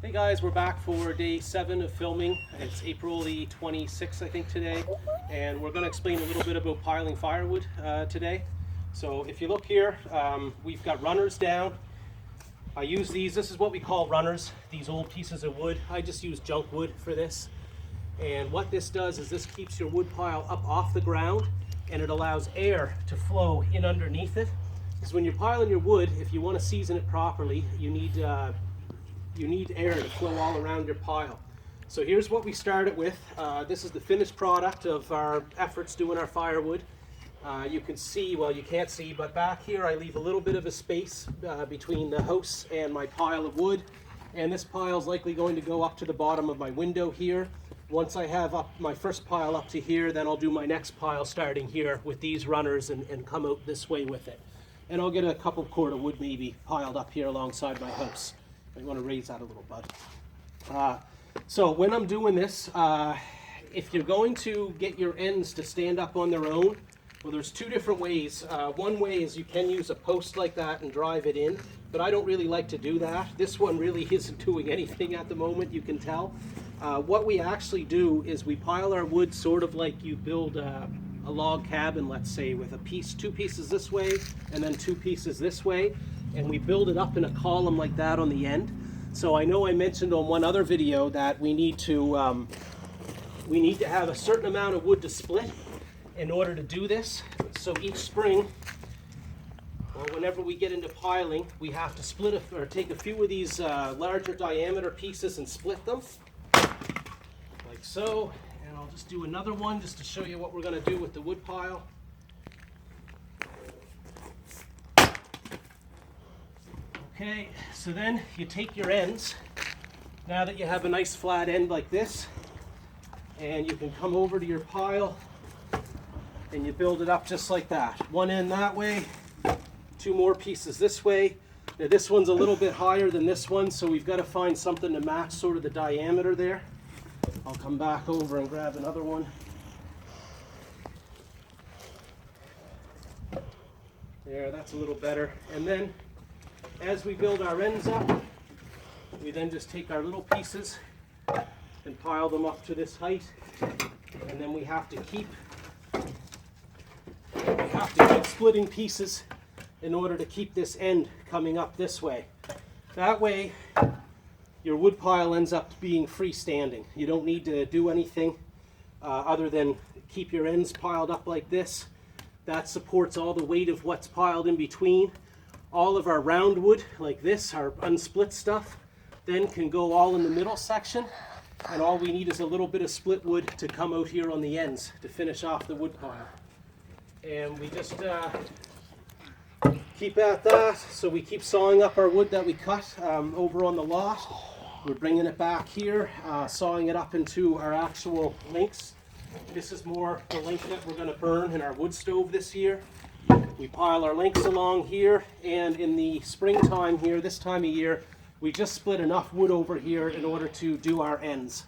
Hey guys, we're back for day 7 of filming. It's April the 26th, I think, today, and we're going to explain a little bit about piling firewood today. So if you look here, we've got runners down. I use these, this is what we call runners, these old pieces of wood. I just use junk wood for this. And what this does is this keeps your wood pile up off the ground, and it allows air to flow in underneath it. Because when you're piling your wood, if you want to season it properly, you need air to flow all around your pile. So here's what we started with. This is the finished product of our efforts doing our firewood. You can see, well, you can't see, but back here I leave a little bit of a space between the house and my pile of wood. And this pile is likely going to go up to the bottom of my window here. Once I have up my first pile up to here, then I'll do my next pile starting here with these runners and come out this way with it. And I'll get a couple cord of wood maybe piled up here alongside my house. You want to raise that a little, bud. So when I'm doing this, if you're going to get your ends to stand up on their own, well, there's two different ways. One way is you can use a post like that and drive it in, but I don't really like to do that. This one really isn't doing anything at the moment, you can tell. What we actually do is we pile our wood sort of like you build a log cabin, let's say, with two pieces this way and then two pieces this way. And we build it up in a column like that on the end. So I know I mentioned on one other video that we need to have a certain amount of wood to split in order to do this. So each spring, or whenever we get into piling, we have to split or take a few of these larger diameter pieces and split them, like so. And I'll just do another one just to show you what we're going to do with the wood pile. Okay, so then you take your ends, now that you have a nice flat end like this, and you can come over to your pile and you build it up just like that. One end that way, two more pieces this way. Now this one's a little bit higher than this one, so we've got to find something to match sort of the diameter there. I'll come back over and grab another one. There, that's a little better. And then as we build our ends up, we then just take our little pieces and pile them up to this height, and then we have to keep splitting pieces in order to keep this end coming up this way. That way your wood pile ends up being freestanding. You don't need to do anything other than keep your ends piled up like this. That supports all the weight of what's piled in between. All of our round wood, like this, our unsplit stuff, then can go all in the middle section, and all we need is a little bit of split wood to come out here on the ends to finish off the wood pile. And we just keep at that, so we keep sawing up our wood that we cut over on the lot. We're bringing it back here, sawing it up into our actual lengths. This is more the length that we're going to burn in our wood stove this year. We pile our lengths along here, and in the springtime here, this time of year, we just split enough wood over here in order to do our ends.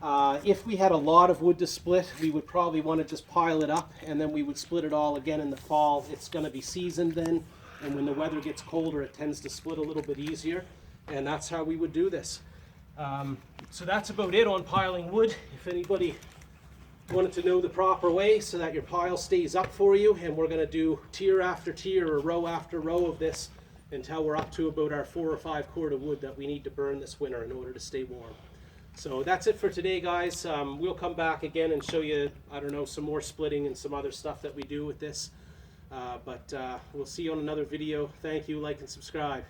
If we had a lot of wood to split, we would probably want to just pile it up, and then we would split it all again in the fall. It's going to be seasoned then, and when the weather gets colder, it tends to split a little bit easier, and that's how we would do this. So that's about it on piling wood. If anybody wanted to know the proper way so that your pile stays up for you, and we're going to do tier after tier or row after row of this until we're up to about our 4 or 5 cord of wood that we need to burn this winter in order to stay warm. So that's it for today, guys. We'll come back again and show you, I don't know, some more splitting and some other stuff that we do with this. But we'll see you on another video. Thank you, like and subscribe.